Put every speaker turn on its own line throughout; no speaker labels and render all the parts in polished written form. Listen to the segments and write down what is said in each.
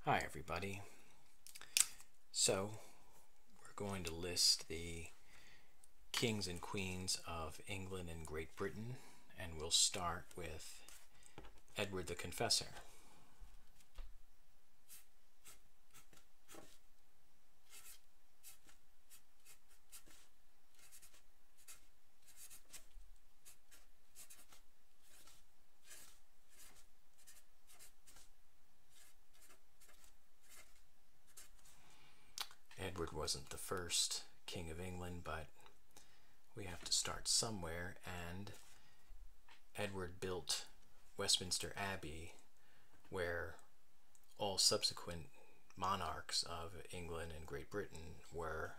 Hi everybody. So we're going to list the kings and queens of England and Great Britain, and we'll start with Edward the Confessor. Edward wasn't the first king of England, but we have to start somewhere, and Edward built Westminster Abbey, where all subsequent monarchs of England and Great Britain were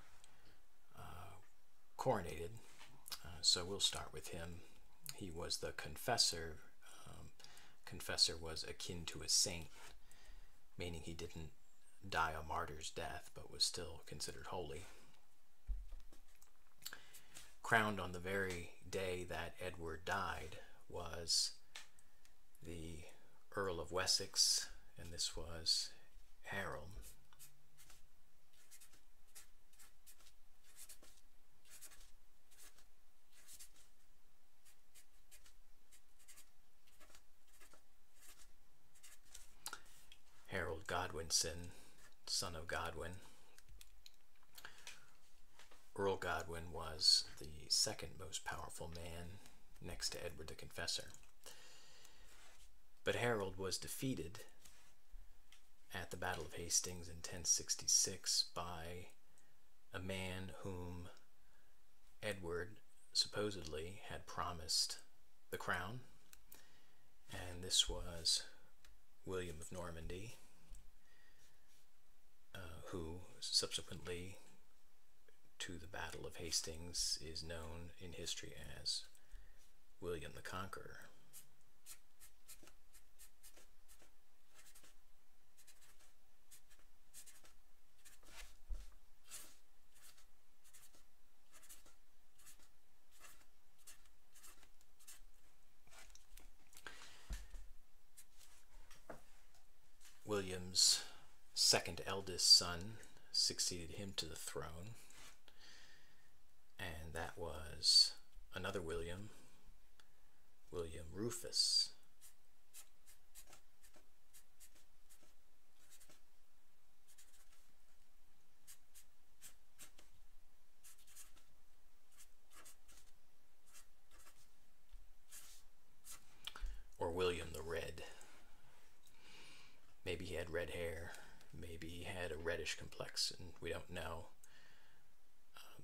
coronated. So we'll start with him. He was the Confessor. Confessor was akin to a saint, meaning he didn't die a martyr's death, but was still considered holy. Crowned on the very day that Edward died was the Earl of Wessex, and this was Harold. Harold Godwinson, son of Godwin. Earl Godwin was the second most powerful man next to Edward the Confessor. But Harold was defeated at the Battle of Hastings in 1066 by a man whom Edward supposedly had promised the crown, and this was William of Normandy, who subsequently to the Battle of Hastings is known in history as William the Conqueror. William's second eldest son succeeded him to the throne, and that was another William, William Rufus. Or William the Red. Maybe he had red hair, maybe he had a reddish complexion, we don't know,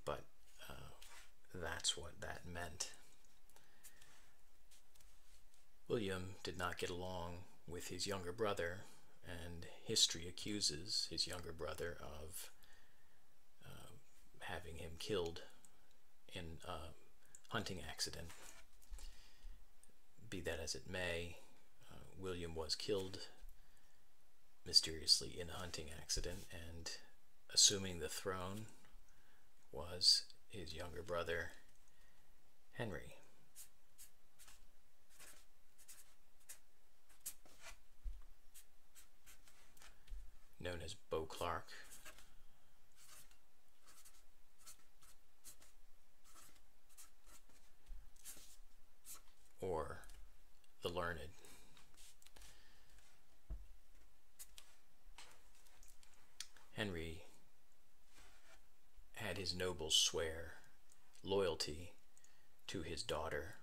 but that's what that meant. William did not get along with his younger brother, and history accuses his younger brother of having him killed in a hunting accident. Be that as it may, William was killed mysteriously in a hunting accident, and assuming the throne was his younger brother Henry. Known as Beauclerk. Or the Learned. Henry had his nobles swear loyalty to his daughter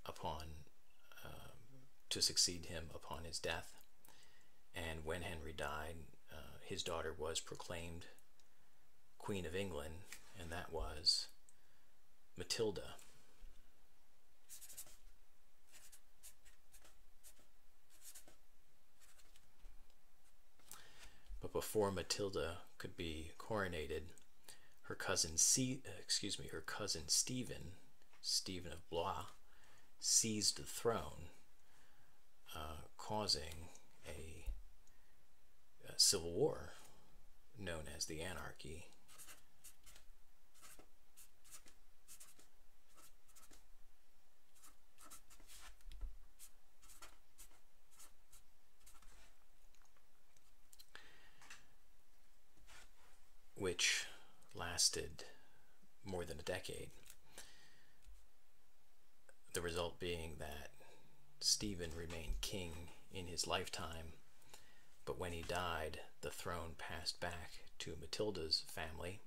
upon to succeed him upon his death, and when Henry died, his daughter was proclaimed Queen of England, and that was Matilda. But before Matilda could be coronated, her cousin her cousin Stephen of Blois, seized the throne, causing a civil war known as the Anarchy. which lasted more than a decade. The result being that Stephen remained king in his lifetime, but when he died, the throne passed back to Matilda's family,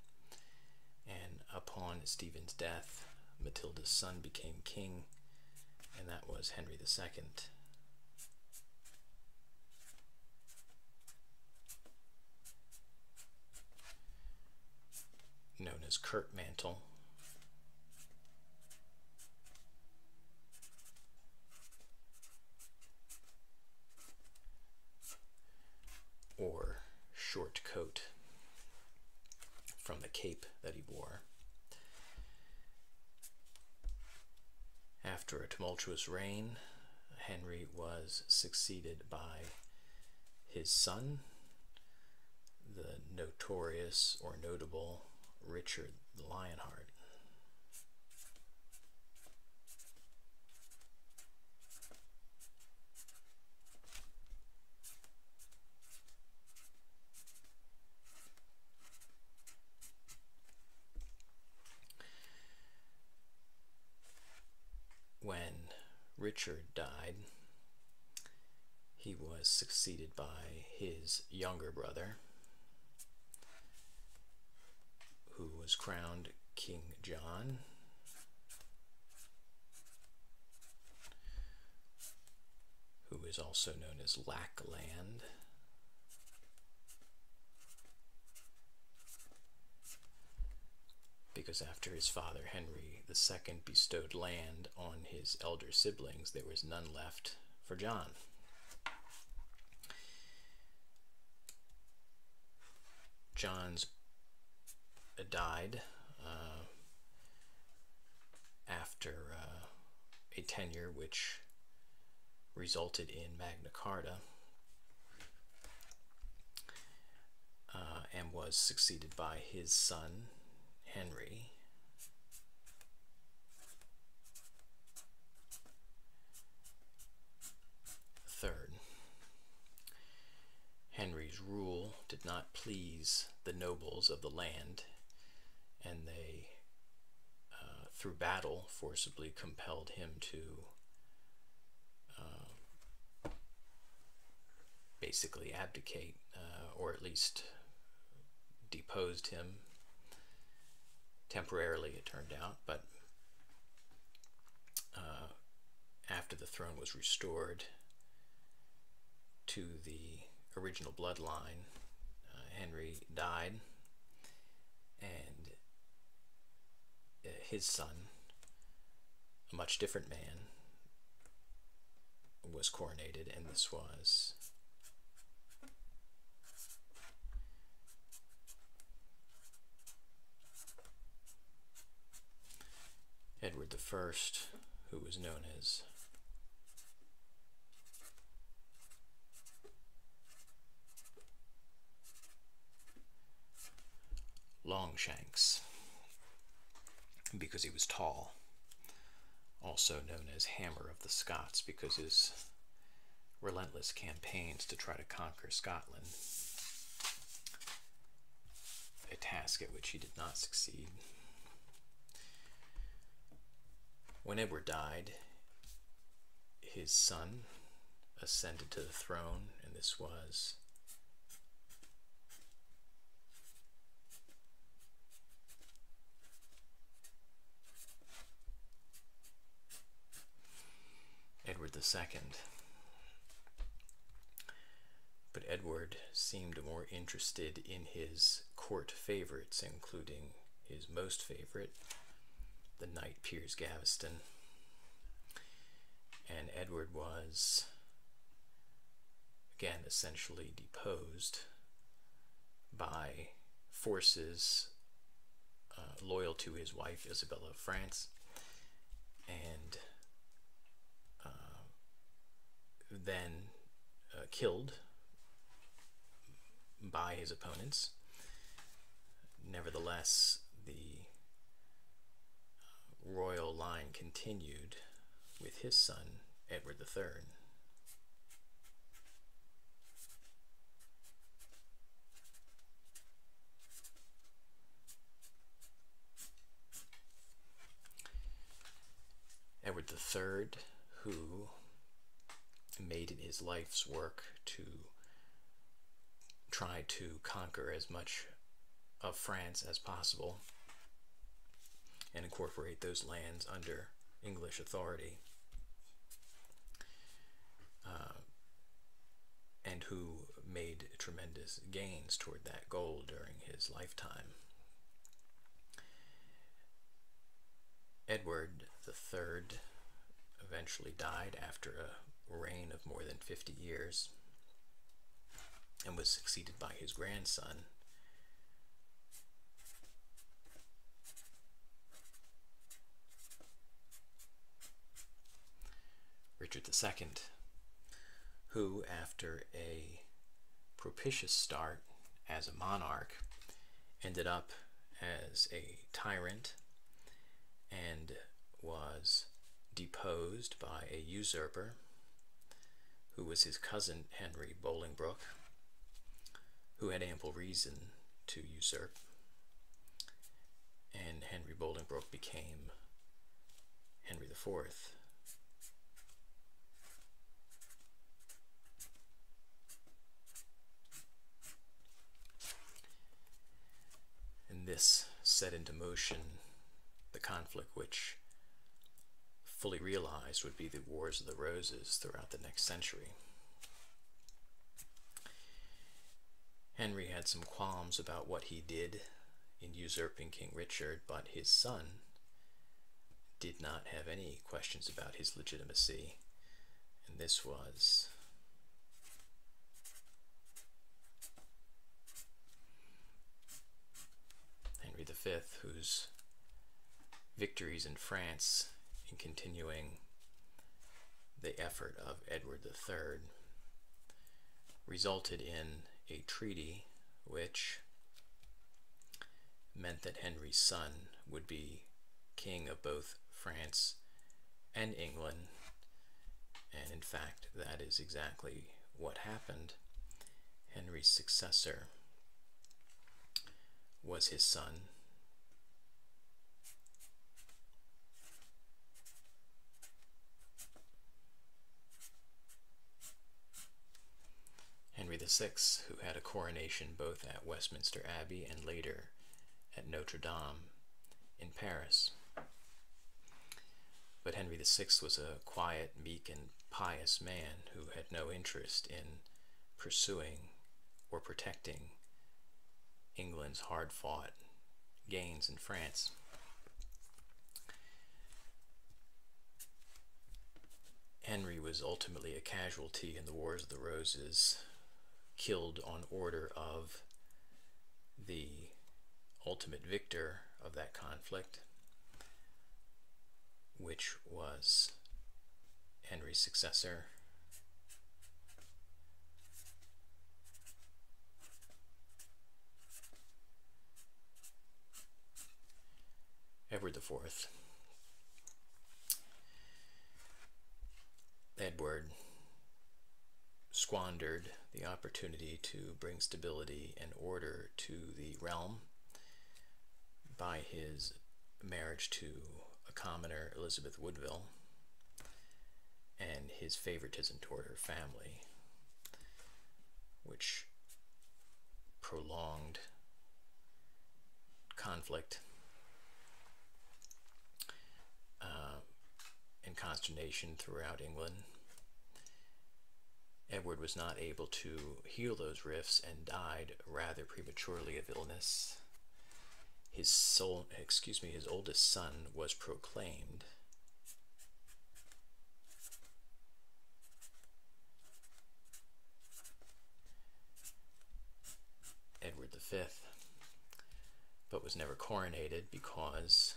and upon Stephen's death, Matilda's son became king, and that was Henry II. Known as Kurtmantle. Or short coat, from the cape that he wore. After a tumultuous reign, Henry was succeeded by his son, the notorious or notable Richard the Lionheart. When Richard died, he was succeeded by his younger brother, who was crowned King John, who is also known as Lackland. Because after his father Henry II bestowed land on his elder siblings, there was none left for John. John's died after a tenure which resulted in Magna Carta, and was succeeded by his son Henry. Third, Henry's rule did not please the nobles of the land, and they, through battle, forcibly compelled him to basically abdicate, or at least deposed him temporarily, it turned out. But after the throne was restored to the original bloodline, Henry died, and his son, a much different man, was coronated, and this was Edward I, who was known as Longshanks, because he was tall. Also known as Hammer of the Scots, because his relentless campaigns to try to conquer Scotland, a task at which he did not succeed. When Edward died, his son ascended to the throne, and this was Edward II. But Edward seemed more interested in his court favorites, including his most favorite, the Knight Piers Gaveston. And Edward was, again, essentially deposed by forces loyal to his wife Isabella of France, and then killed by his opponents. Nevertheless, the royal line continued with his son, Edward III. III, who made it his life's work to try to conquer as much of France as possible and incorporate those lands under English authority, and who made tremendous gains toward that goal during his lifetime. Edward III eventually died after a reign of more than 50 years and was succeeded by his grandson, Richard II, who, after a propitious start as a monarch, ended up as a tyrant and was deposed by a usurper who was his cousin Henry Bolingbroke, who had ample reason to usurp, and Henry Bolingbroke became Henry IV. And this set into motion the conflict which fully realized would be the Wars of the Roses throughout the next century. Henry had some qualms about what he did in usurping King Richard, but his son did not have any questions about his legitimacy, and this was Henry V, whose victories in France in continuing the effort of Edward III resulted in a treaty which meant that Henry's son would be king of both France and England, and in fact that is exactly what happened. Henry's successor was his son, Henry VI, who had a coronation both at Westminster Abbey and later at Notre Dame in Paris. But Henry VI was a quiet, meek, and pious man who had no interest in pursuing or protecting England's hard-fought gains in France. Henry was ultimately a casualty in the Wars of the Roses, killed on order of the ultimate victor of that conflict, which was Henry's successor, Edward IV. Edward squandered the opportunity to bring stability and order to the realm by his marriage to a commoner, Elizabeth Woodville, and his favoritism toward her family, which prolonged conflict and consternation throughout England. Edward was not able to heal those rifts and died rather prematurely of illness. His oldest son was proclaimed Edward V, but was never coronated because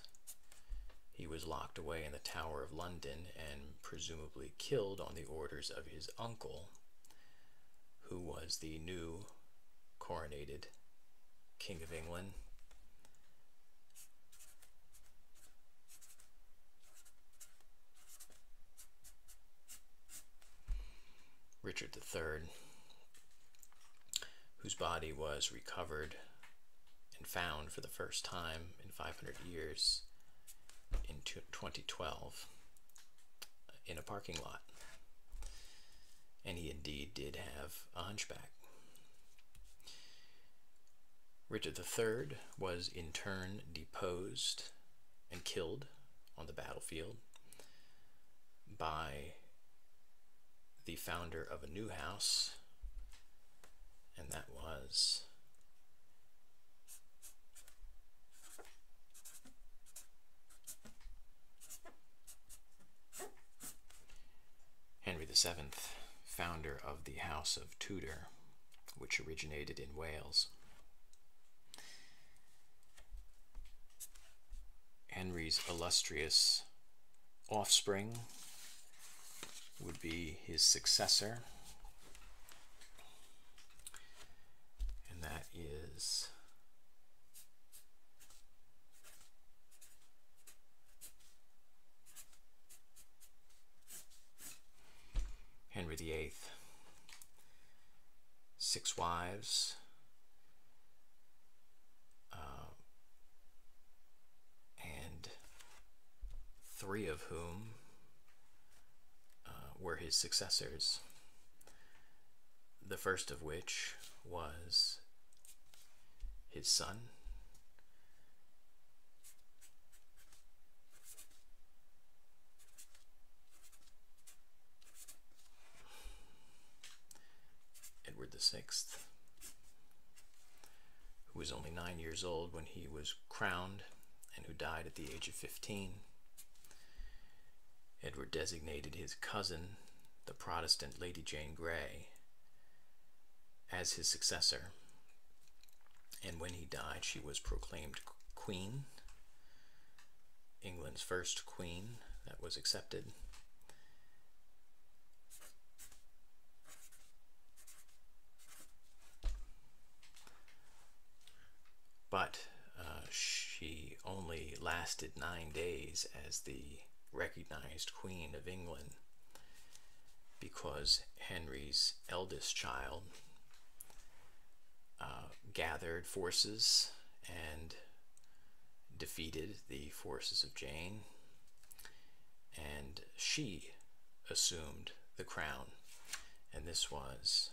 he was locked away in the Tower of London and presumably killed on the orders of his uncle, who was the new coronated King of England. Richard III, whose body was recovered and found for the first time in 500 years in 2012 in a parking lot. And he indeed did have a hunchback. Richard III was in turn deposed and killed on the battlefield by the founder of a new house, and that was Henry VII, founder of the House of Tudor, which originated in Wales. Henry's illustrious offspring would be his successor, and that is Henry VIII. 6 wives, and 3 of whom were his successors. The first of which was his son, Edward VI, who was only 9 years old when he was crowned and who died at the age of 15. Edward designated his cousin, the Protestant Lady Jane Grey, as his successor, and when he died she was proclaimed Queen, England's first queen that was accepted. But she only lasted 9 days as the recognized Queen of England, because Henry's eldest child gathered forces and defeated the forces of Jane, and she assumed the crown, and this was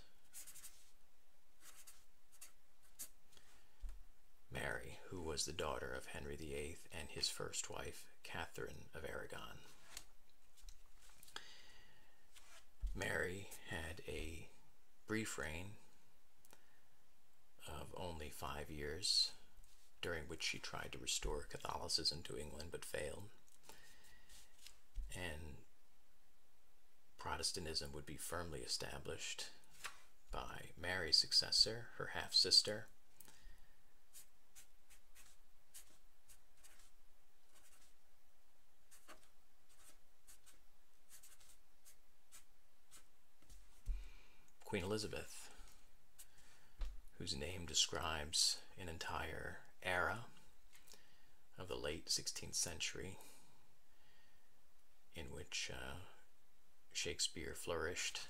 Mary, who was the daughter of Henry VIII and his first wife, Catherine of Aragon. Mary had a brief reign of only 5 years, during which she tried to restore Catholicism to England but failed, and Protestantism would be firmly established by Mary's successor, her half-sister, Queen Elizabeth, whose name describes an entire era of the late 16th century in which Shakespeare flourished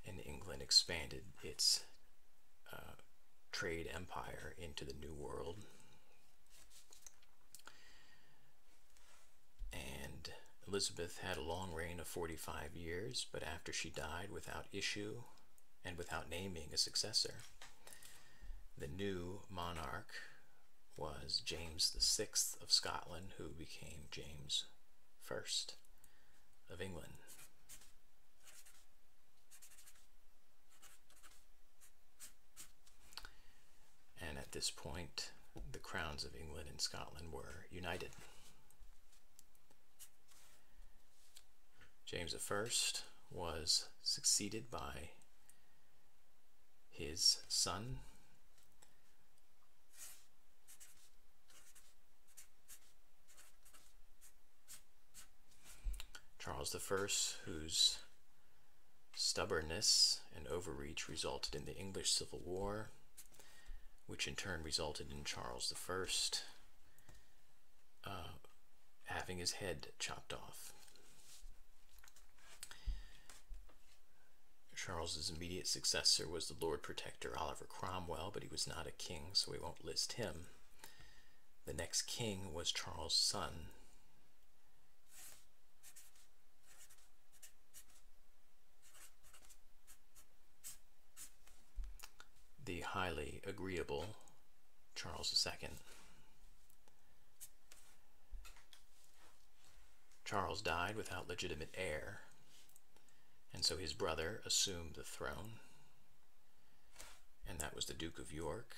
and England expanded its trade empire into the New World. And Elizabeth had a long reign of 45 years, but after she died without issue and without naming a successor, the new monarch was James VI of Scotland, who became James I of England. And at this point, the crowns of England and Scotland were united. James I was succeeded by his son, Charles I, whose stubbornness and overreach resulted in the English Civil War, which in turn resulted in Charles I having his head chopped off. Charles's immediate successor was the Lord Protector Oliver Cromwell, but he was not a king, so we won't list him. The next king was Charles' son, the highly agreeable Charles II. Charles died without legitimate heir, and so his brother assumed the throne, and that was the Duke of York,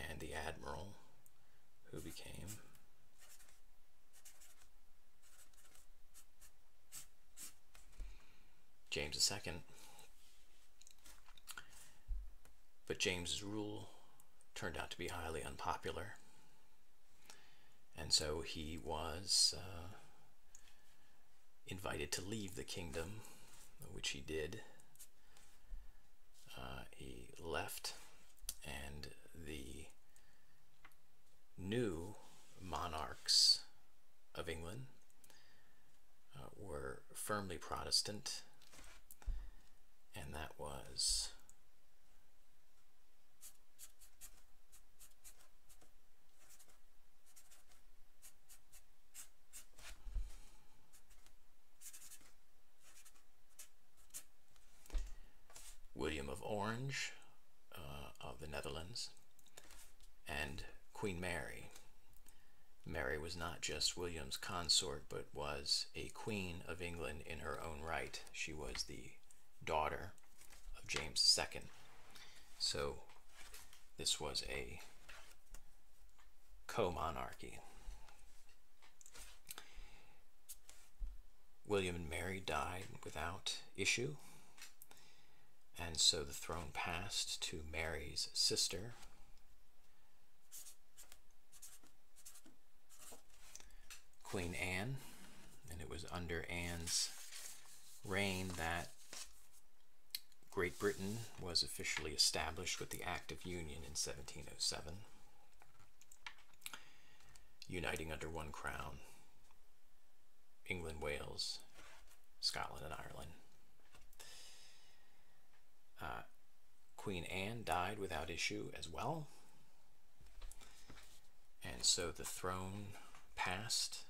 and the admiral who became James II. But James's rule turned out to be highly unpopular, and so he was invited to leave the kingdom, which he did. He left, and the new monarchs of England were firmly Protestant, and that was William of Orange of the Netherlands, and Queen Mary. Mary was not just William's consort, but was a queen of England in her own right. She was the daughter of James II. So this was a co-monarchy. William and Mary died without issue, and so the throne passed to Mary's sister, Queen Anne, and it was under Anne's reign that Great Britain was officially established with the Act of Union in 1707, uniting under one crown England, Wales, Scotland, and Ireland. Queen Anne died without issue as well, and so the throne passed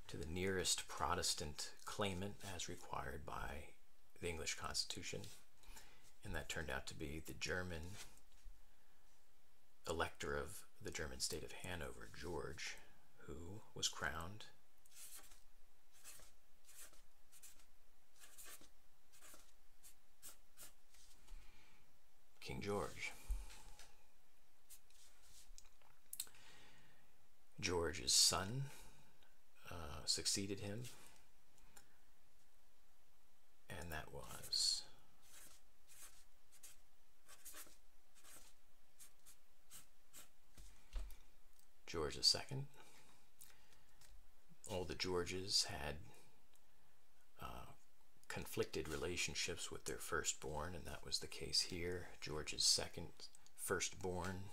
to the nearest Protestant claimant as required by the English Constitution, and that turned out to be the German elector of the German state of Hanover, George, who was crowned King George. George's son succeeded him, and that was George II. All the Georges had conflicted relationships with their firstborn, and that was the case here. George's second firstborn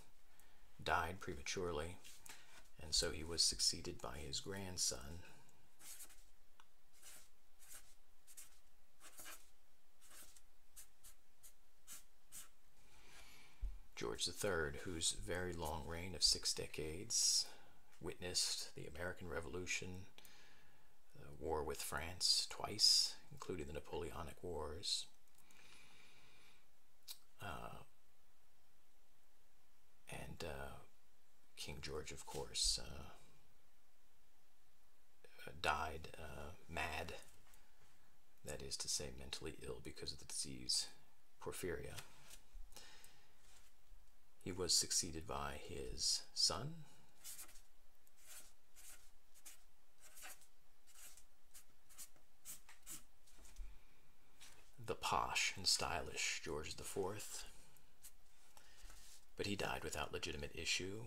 died prematurely, and so he was succeeded by his grandson, George III, whose very long reign of 6 decades witnessed the American Revolution, the war with France twice, including the Napoleonic Wars, and King George, of course, died mad, that is to say mentally ill, because of the disease porphyria. He was succeeded by his son, the posh and stylish George IV, but he died without legitimate issue,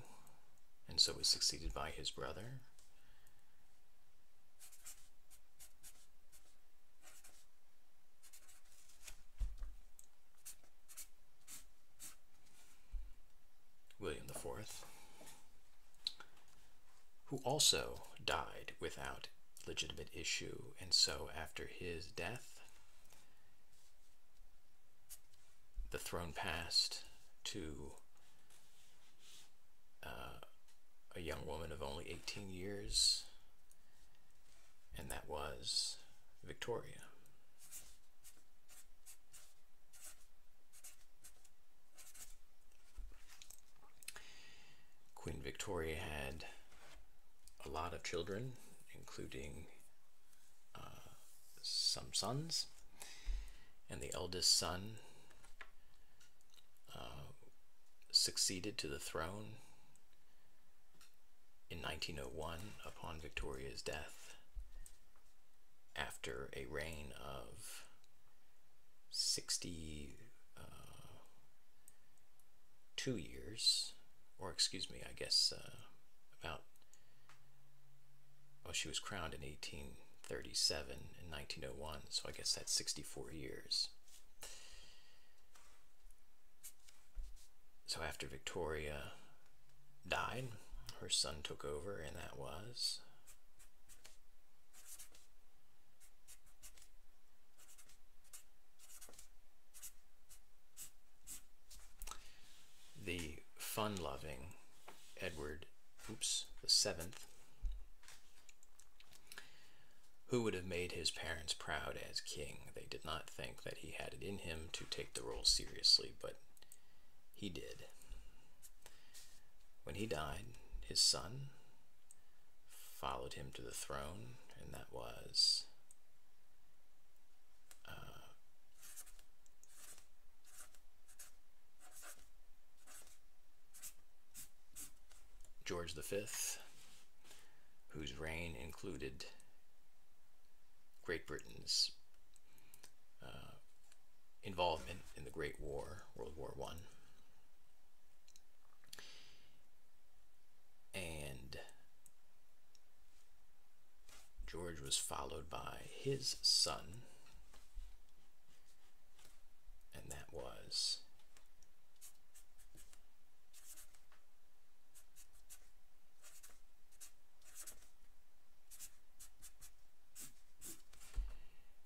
and so was succeeded by his brother, William IV, who also died without legitimate issue, and so after his death, the throne passed to a young woman of only 18 years, and that was Victoria. Victoria had a lot of children, including some sons, and the eldest son succeeded to the throne in 1901 upon Victoria's death, after a reign of 62 years, or excuse me, I guess about, well, she was crowned in 1837 and 1901, so I guess that's 64 years. So after Victoria died, her son took over, and that was the fun-loving Edward the Seventh, who would have made his parents proud as king. They did not think that he had it in him to take the role seriously, but he did. When he died, his son followed him to the throne, and that was George V, whose reign included Great Britain's involvement in the Great War, World War I. And George was followed by his son, and that was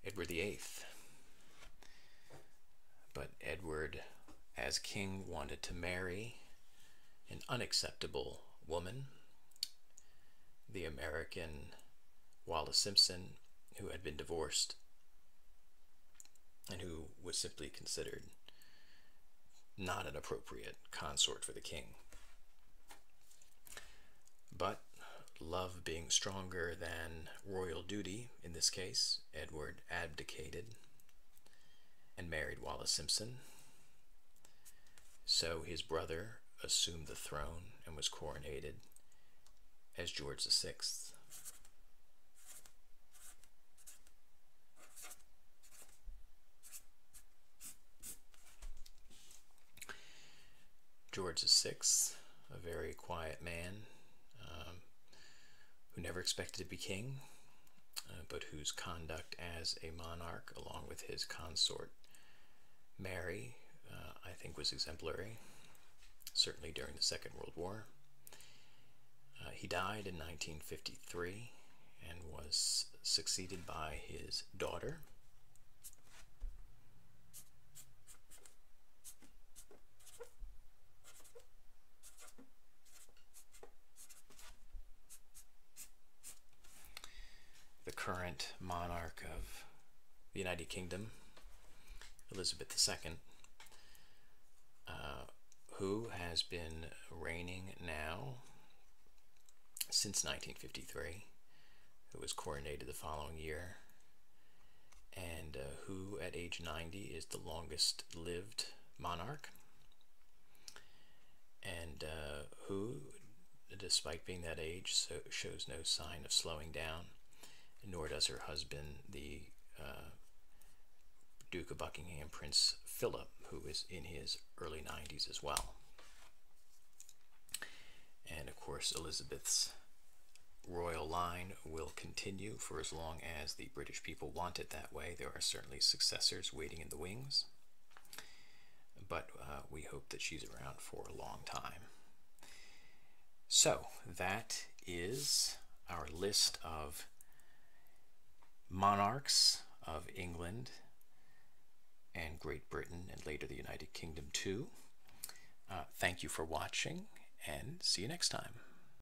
Edward VIII. But Edward, as king, wanted to marry an unacceptable woman, the American Wallis Simpson, who had been divorced and who was simply considered not an appropriate consort for the king. But love being stronger than royal duty, in this case, Edward abdicated and married Wallis Simpson. So his brother assumed the throne and was coronated as George VI. George VI, a very quiet man, who never expected to be king, but whose conduct as a monarch, along with his consort Mary, I think was exemplary, certainly during the Second World War. He died in 1953 and was succeeded by his daughter, the current monarch of the United Kingdom, Elizabeth II, who has been reigning now since 1953, who was coronated the following year, and who at age 90 is the longest lived monarch, and who, despite being that age, shows no sign of slowing down, nor does her husband, the Duke of Buckingham, Prince Philip, who is in his early 90s as well. And of course, Elizabeth's royal line will continue for as long as the British people want it that way. There are certainly successors waiting in the wings, but we hope that she's around for a long time. So that is our list of monarchs of England and Great Britain, and later the United Kingdom too. Thank you for watching, and see you next time.